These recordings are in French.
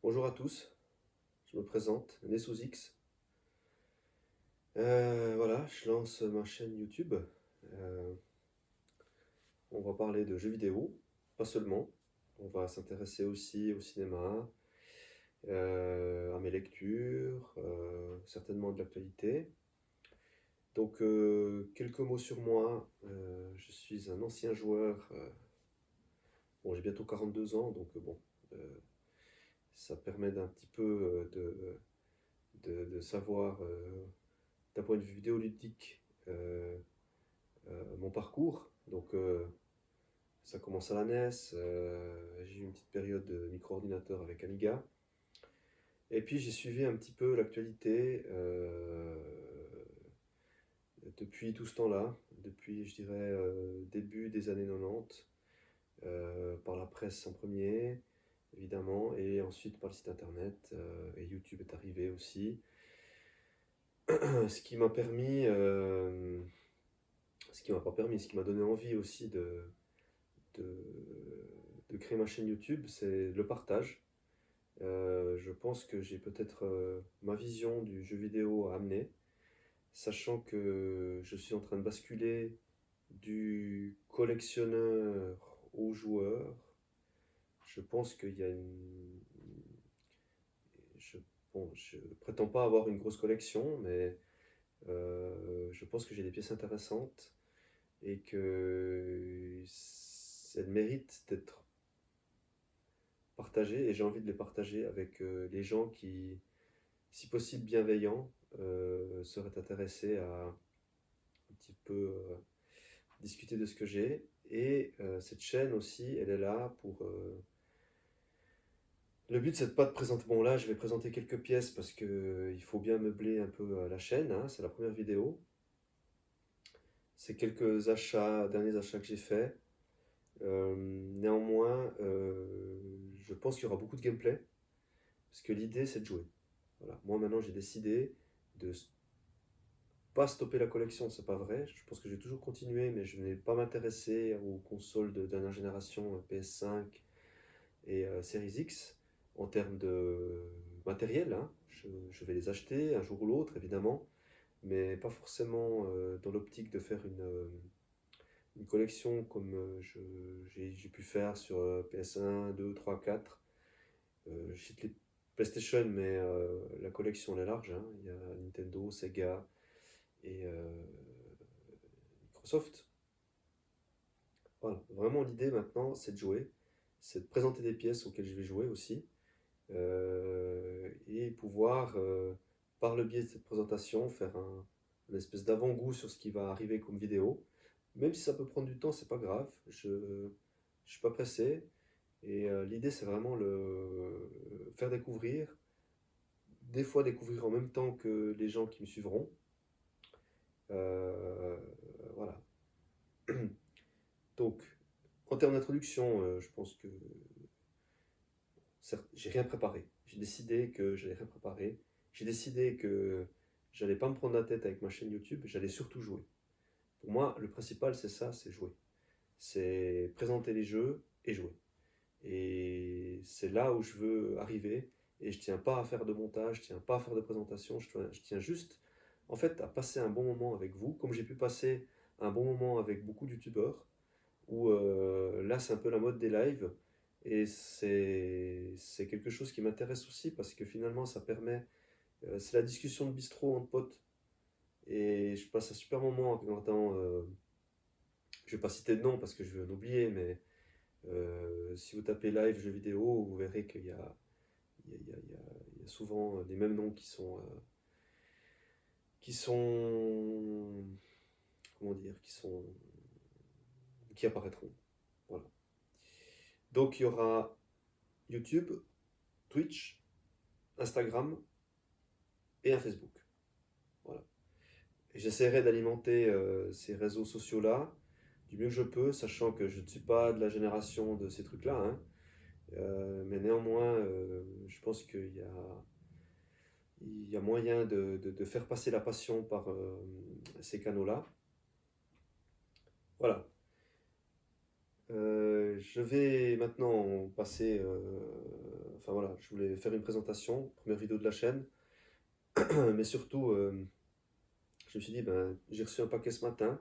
Bonjour à tous, je me présente, Né sous X. Voilà, je lance ma chaîne YouTube. Euh, on va parler de jeux vidéo, pas seulement. On va s'intéresser aussi au cinéma, à mes lectures, certainement de l'actualité. Donc, quelques mots sur moi. Je suis un ancien joueur. Bon, j'ai bientôt 42 ans, donc bon, euh, ça permet d'un petit peu de savoir, d'un point de vue vidéoludique, mon parcours. Donc, ça commence à la NES. J'ai eu une petite période de micro-ordinateur avec Amiga. Et puis, j'ai suivi un petit peu l'actualité depuis tout ce temps-là, depuis, je dirais, début des années 90, par la presse en premier, évidemment, et ensuite par le site internet, et YouTube est arrivé aussi. Ce qui m'a permis, ce qui m'a pas permis, ce qui m'a donné envie aussi de, de créer ma chaîne YouTube, c'est le partage. Je pense que j'ai peut-être ma vision du jeu vidéo à amener, sachant que je suis en train de basculer du collectionneur au joueur. Je pense qu'il y a une... Je, bon, je prétends pas avoir une grosse collection, mais je pense que j'ai des pièces intéressantes et que elles méritent d'être partagées et j'ai envie de les partager avec les gens qui, si possible bienveillants, seraient intéressés à un petit peu discuter de ce que j'ai. Et cette chaîne aussi, elle est là pour... Le but, c'est de pas de présenter... Bon, là, je vais présenter quelques pièces parce que il faut bien meubler un peu la chaîne, hein, c'est la première vidéo. C'est quelques achats, derniers achats que j'ai faits. Néanmoins, je pense qu'il y aura beaucoup de gameplay parce que l'idée, c'est de jouer. Voilà. Moi, maintenant, j'ai décidé de pas stopper la collection, c'est pas vrai. Je pense que je vais toujours continuer, mais je ne vais pas m'intéresser aux consoles de dernière génération PS5 et Series X en termes de matériel, hein. Je vais les acheter un jour ou l'autre, évidemment, mais pas forcément dans l'optique de faire une collection comme j'ai pu faire sur PS1, 2, 3, 4. Je cite les PlayStation, mais la collection elle est large, hein. Il y a Nintendo, Sega et Microsoft. Voilà, vraiment l'idée maintenant c'est de jouer, c'est de présenter des pièces auxquelles je vais jouer aussi, et pouvoir, par le biais de cette présentation, faire une espèce d'avant-goût sur ce qui va arriver comme vidéo. Même si ça peut prendre du temps, c'est pas grave, je ne suis pas pressé. Et l'idée c'est vraiment le faire découvrir, des fois découvrir en même temps que les gens qui me suivront. Euh, voilà. Donc, en termes d'introduction, je pense que certes, j'ai rien préparé. J'ai décidé que j'allais rien préparer. J'ai décidé que j'allais pas me prendre la tête avec ma chaîne YouTube, j'allais surtout jouer. Pour moi, le principal, c'est ça, c'est jouer. C'est présenter les jeux et jouer. Et c'est là où je veux arriver. Et je tiens pas à faire de montage, je tiens pas à faire de présentation, je tiens juste, en fait, à passer un bon moment avec vous, comme j'ai pu passer un bon moment avec beaucoup de youtubeurs où là c'est un peu la mode des lives et c'est quelque chose qui m'intéresse aussi parce que finalement ça permet, c'est la discussion de bistrot entre potes et je passe un super moment en regardant, je vais pas citer de nom parce que je vais en oublier, mais si vous tapez live jeux vidéo, vous verrez qu'il y a, il y a souvent les mêmes noms qui sont, comment dire, qui apparaîtront. Voilà. Donc il y aura YouTube, Twitch, Instagram et un Facebook. Voilà. Et j'essaierai d'alimenter ces réseaux sociaux-là du mieux que je peux, sachant que je ne suis pas de la génération de ces trucs-là, hein. Mais néanmoins, je pense il y a moyen de faire passer la passion par ces canaux-là. Voilà. je vais maintenant passer. Enfin voilà, je voulais faire une présentation, première vidéo de la chaîne, mais surtout, je me suis dit, ben, j'ai reçu un paquet ce matin.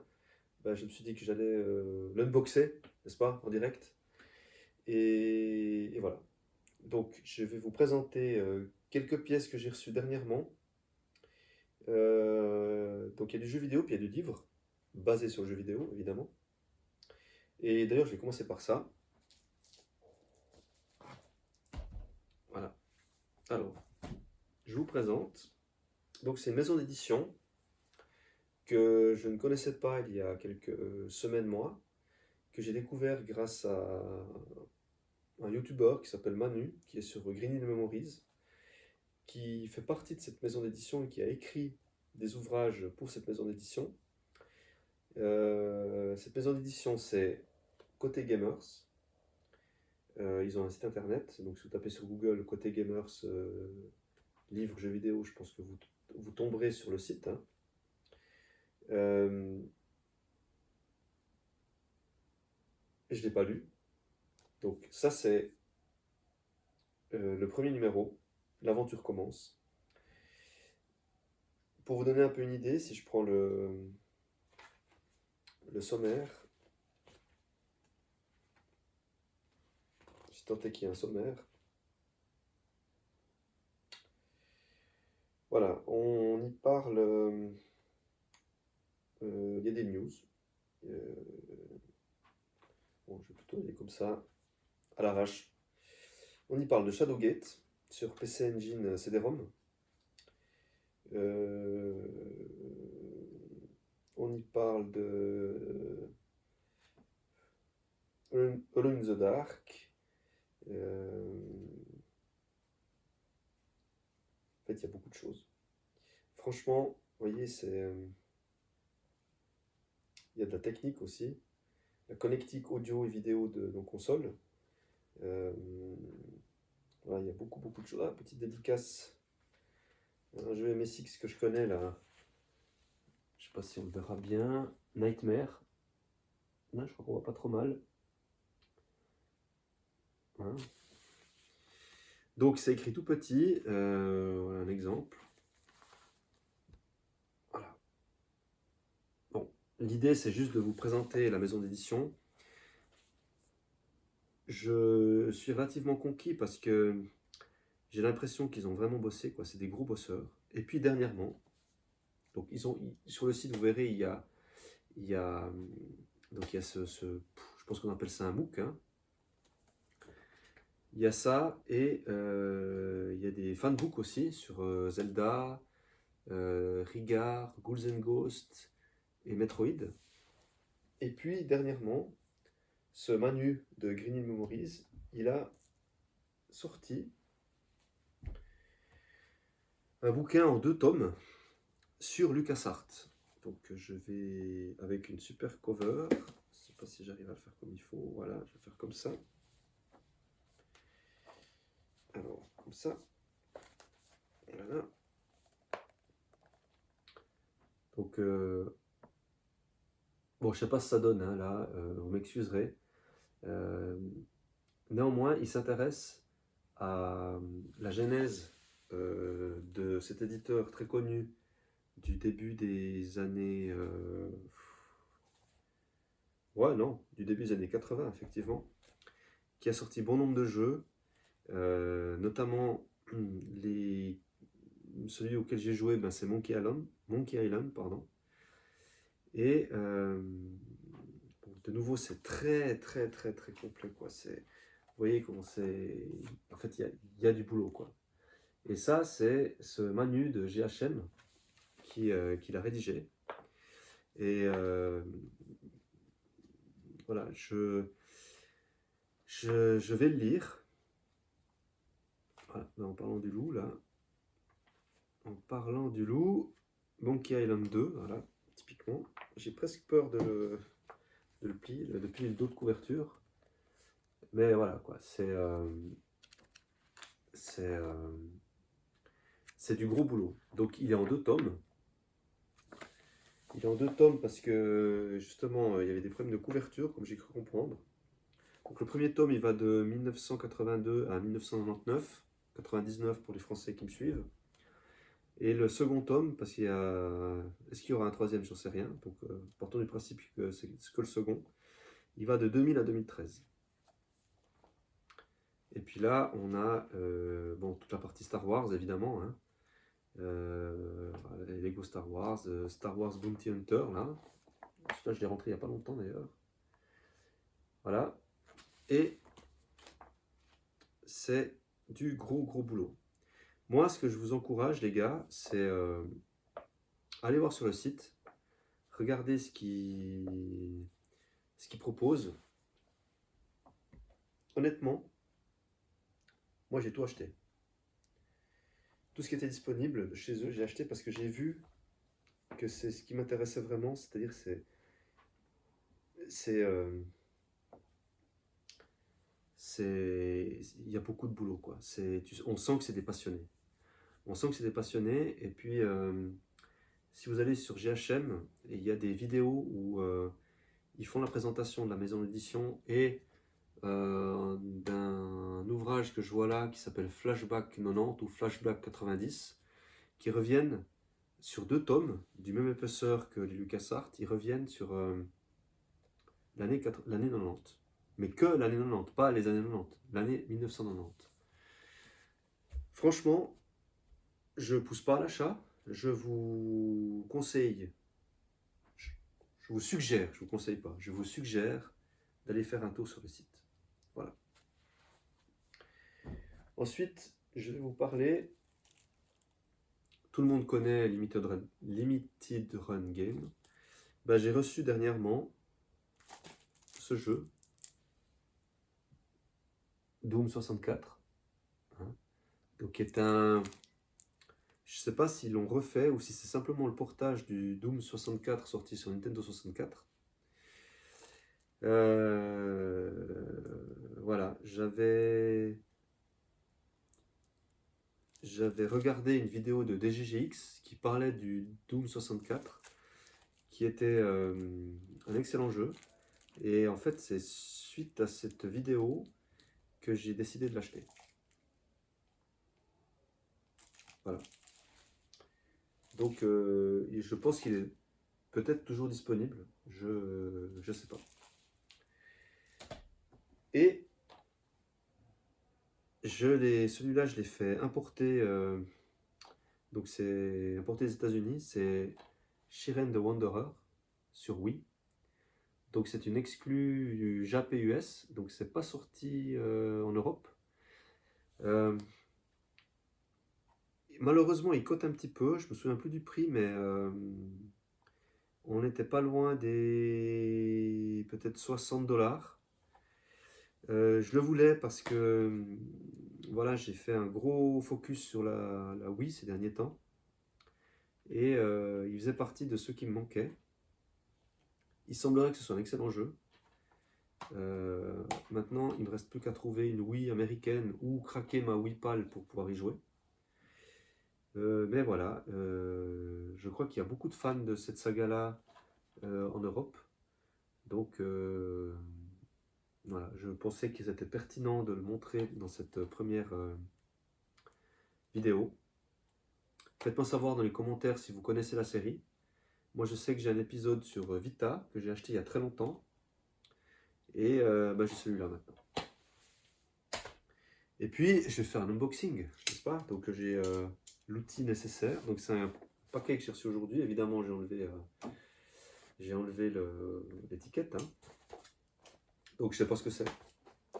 Ben, je me suis dit que j'allais l'unboxer, n'est-ce pas, en direct. Et voilà. Donc, je vais vous présenter quelques pièces que j'ai reçues dernièrement. Donc, il y a du jeu vidéo, puis il y a du livre, basé sur le jeu vidéo, évidemment. Et d'ailleurs, je vais commencer par ça. Voilà. Alors, je vous présente. Donc, c'est une maison d'édition que je ne connaissais pas il y a quelques semaines, mois, que j'ai découvert grâce à un YouTuber qui s'appelle Manu, qui est sur Green Hill Memories, qui fait partie de cette maison d'édition et qui a écrit des ouvrages pour cette maison d'édition. Cette maison d'édition, c'est Côté Gamers. Ils ont un site internet, donc si vous tapez sur Google Côté Gamers, livres, jeux vidéo, je pense que vous tomberez sur le site, hein. Je ne l'ai pas lu. Donc ça, c'est le premier numéro. L'aventure commence. Pour vous donner un peu une idée, si je prends le sommaire, j'ai tenté qu'il y ait un sommaire. Voilà, on y parle. Il y a des news. Euh, bon, je vais plutôt aller comme ça, à l'arrache. On y parle de Shadowgate sur PC Engine CD-ROM. On y parle de Alone in the Dark. En fait, il y a beaucoup de choses. Franchement, vous voyez, il y a de la technique aussi. La connectique audio et vidéo de nos consoles. Voilà, il y a beaucoup, beaucoup de choses. Ah, petite dédicace. Un jeu MSX que je connais là. Je sais pas si on le verra bien. Nightmare. Là, je crois qu'on voit pas trop mal. Hein. Donc c'est écrit tout petit. Voilà un exemple. Voilà. Bon, l'idée c'est juste de vous présenter la maison d'édition. Je suis relativement conquis parce que j'ai l'impression qu'ils ont vraiment bossé, quoi. C'est des gros bosseurs. Et puis dernièrement, donc sur le site vous verrez donc il y a je pense qu'on appelle ça un MOOC, hein. Il y a ça et il y a des fanbooks aussi sur Zelda, Rigard, Ghouls and Ghosts et Metroid. Et puis dernièrement, ce Manu de Green Hill Memories, il a sorti un bouquin en 2 tomes sur LucasArts. Donc je vais avec une super cover. Je ne sais pas si j'arrive à le faire comme il faut. Voilà, je vais faire comme ça. Alors, comme ça. Voilà. Donc, bon, je sais pas si ça donne, hein, là, vous m'excuserez. Néanmoins, il s'intéresse à la genèse de cet éditeur très connu du début des années... ouais, non, du début des années 80, effectivement, qui a sorti bon nombre de jeux, notamment celui auquel j'ai joué, ben, c'est Monkey Island, pardon. Et bon, de nouveau, c'est très très très très complet, quoi. Vous voyez comment c'est... En fait, il y a du boulot, quoi. Et ça, c'est ce Manu de GHM qui l'a rédigé. Et voilà, je vais le lire. Voilà, en parlant du loup, là. En parlant du loup, Monkey Island 2, voilà, typiquement. J'ai presque peur de le plier, le dos de couverture. Mais voilà, quoi, c'est du gros boulot. Donc il est en 2 tomes. Il est en 2 tomes parce que justement il y avait des problèmes de couverture, comme j'ai cru comprendre. Donc le premier tome, il va de 1982 à 1999, 99 pour les Français qui me suivent. Et le second tome, parce qu'il y a... Est-ce qu'il y aura un troisième? J'en sais rien. Donc partons du principe que c'est que le second. Il va de 2000 à 2013. Et puis là, on a bon, toute la partie Star Wars, évidemment. Hein. Les Lego Star Wars, Star Wars Bounty Hunter, là. Celui-là, je l'ai rentré il n'y a pas longtemps, d'ailleurs. Voilà. Et c'est du gros boulot. Moi, ce que je vous encourage, les gars, c'est aller voir sur le site, regarder ce qu'ils proposent. Honnêtement, moi, j'ai tout acheté. Tout ce qui était disponible chez eux, j'ai acheté parce que j'ai vu que c'est ce qui m'intéressait vraiment, c'est-à-dire il y a beaucoup de boulot, quoi. On sent que c'est des passionnés. On sent que c'est des passionnés, et puis si vous allez sur GHM, il y a des vidéos où ils font la présentation de la maison d'édition et d'un ouvrage que je vois là qui s'appelle Flashback 90 ou Flashback 90, qui reviennent sur 2 tomes du même épaisseur que les LucasArts. Ils reviennent sur l'année 90, mais que l'année 90, pas les années 90, l'année 1990. Franchement, je ne pousse pas à l'achat, je vous conseille, je vous suggère, je ne vous conseille pas, je vous suggère d'aller faire un tour sur le site. Voilà. Ensuite, je vais vous parler, tout le monde connaît Limited Run Game. Ben, j'ai reçu dernièrement ce jeu, Doom 64, hein, donc qui est un... Je ne sais pas s'ils l'ont refait ou si c'est simplement le portage du Doom 64 sorti sur Nintendo 64. Voilà, j'avais regardé une vidéo de DGGX qui parlait du Doom 64, qui était un excellent jeu. Et en fait, c'est suite à cette vidéo que j'ai décidé de l'acheter. Voilà. Donc, je pense qu'il est peut-être toujours disponible. Je sais pas. Et celui-là, je l'ai fait importer. Donc, c'est importé des États-Unis. C'est Shiren the Wanderer sur Wii. Donc, c'est une exclue du Jap-US. Donc, c'est pas sorti en Europe. Malheureusement, il cote un petit peu. Je me souviens plus du prix, mais on n'était pas loin des peut-être 60 $. Je le voulais parce que voilà, j'ai fait un gros focus sur la Wii ces derniers temps. Et il faisait partie de ceux qui me manquaient. Il semblerait que ce soit un excellent jeu. Maintenant, il ne me reste plus qu'à trouver une Wii américaine ou craquer ma Wii PAL pour pouvoir y jouer. Mais voilà, je crois qu'il y a beaucoup de fans de cette saga-là en Europe. Donc voilà, je pensais qu'il était pertinent de le montrer dans cette première vidéo. Faites-moi savoir dans les commentaires si vous connaissez la série. Moi, je sais que j'ai un épisode sur Vita que j'ai acheté il y a très longtemps. Et j'ai celui-là maintenant. Et puis, je vais faire un unboxing, n'est-ce pas? Donc, j'ai l'outil nécessaire. Donc, c'est un paquet que j'ai reçu aujourd'hui. Évidemment, j'ai enlevé l'étiquette. Hein. Donc, je ne sais pas ce que c'est.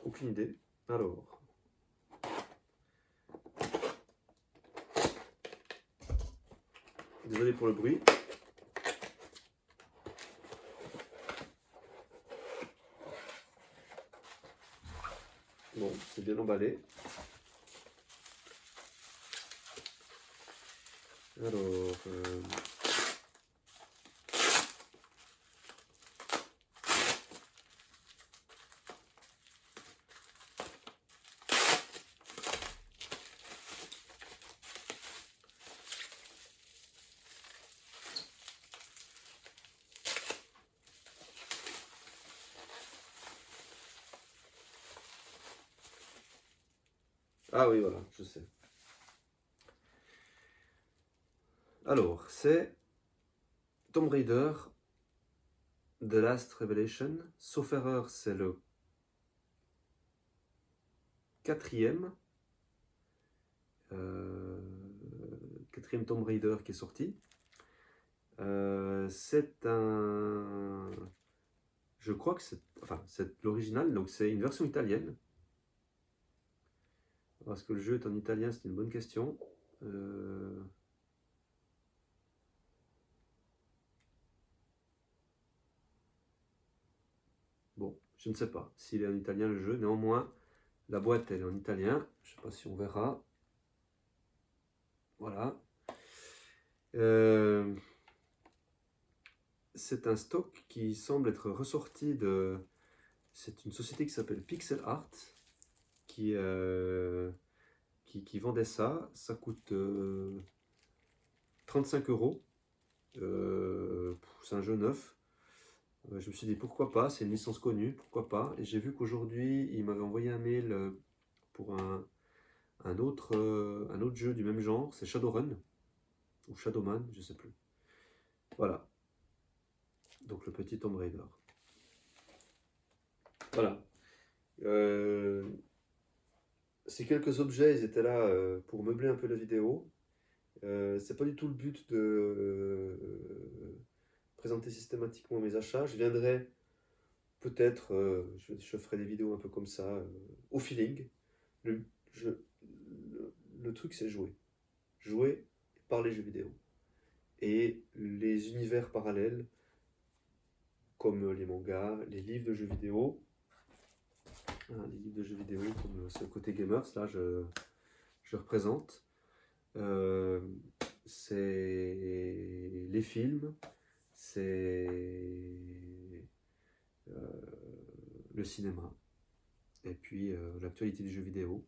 Aucune idée. Alors. Désolé pour le bruit. Bon, c'est bien emballé. Alors, Ah oui, voilà, je sais. Alors, c'est Tomb Raider The Last Revelation. Sauf erreur, c'est le quatrième. euh, quatrième Tomb Raider qui est sorti. C'est un. Je crois que c'est. Enfin, c'est l'original, donc c'est une version italienne. Est-ce que le jeu est en italien? C'est une bonne question. Euh, Bon, je ne sais pas s'il est en italien le jeu. Néanmoins, la boîte elle est en italien. Je ne sais pas si on verra. Voilà. Euh, c'est un stock qui semble être ressorti de. C'est une société qui s'appelle Pixel Art qui, qui vendait ça. Ça coûte 35 euros. C'est un jeu neuf. Je me suis dit pourquoi pas, c'est une licence connue, pourquoi pas. Et j'ai vu qu'aujourd'hui, il m'avait envoyé un mail pour un autre jeu du même genre, c'est Shadowrun, ou Shadowman, je sais plus. Voilà, donc le petit Tomb Raider. Voilà. Euh, Ces quelques objets, ils étaient là pour meubler un peu la vidéo. C'est pas du tout le but de présenter systématiquement mes achats. Je viendrai peut-être, je ferai des vidéos un peu comme ça, au feeling. Le, je- le truc, c'est jouer. Jouer par les jeux vidéo. Et les univers parallèles, comme les mangas, les livres de jeux vidéo, hein, les livres de jeux vidéo, comme ce côté gamers, là, je représente. Euh, c'est les films, c'est le cinéma, et puis l'actualité des jeux vidéo.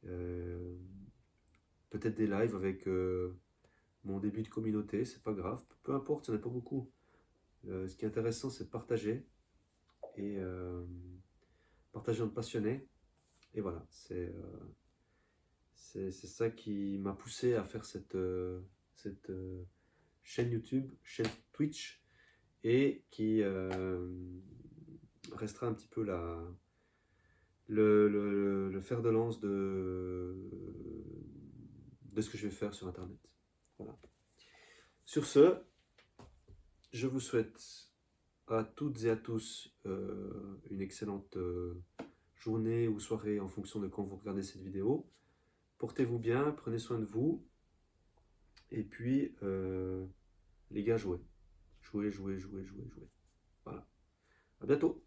Euh, Peut-être des lives avec mon début de communauté, c'est pas grave, peu importe, il n'y en a pas beaucoup. Ce qui est intéressant, c'est de partager et partager entre passionnés. Et voilà, c'est ça qui m'a poussé à faire cette chaîne YouTube, chaîne Twitch, et qui restera un petit peu le fer de lance de ce que je vais faire sur Internet. Voilà. Sur ce, je vous souhaite à toutes et à tous une excellente journée ou soirée en fonction de quand vous regardez cette vidéo. Portez-vous bien, prenez soin de vous. Et puis, les gars, jouez. Jouez, jouez, jouez, jouez, jouez. Voilà. À bientôt.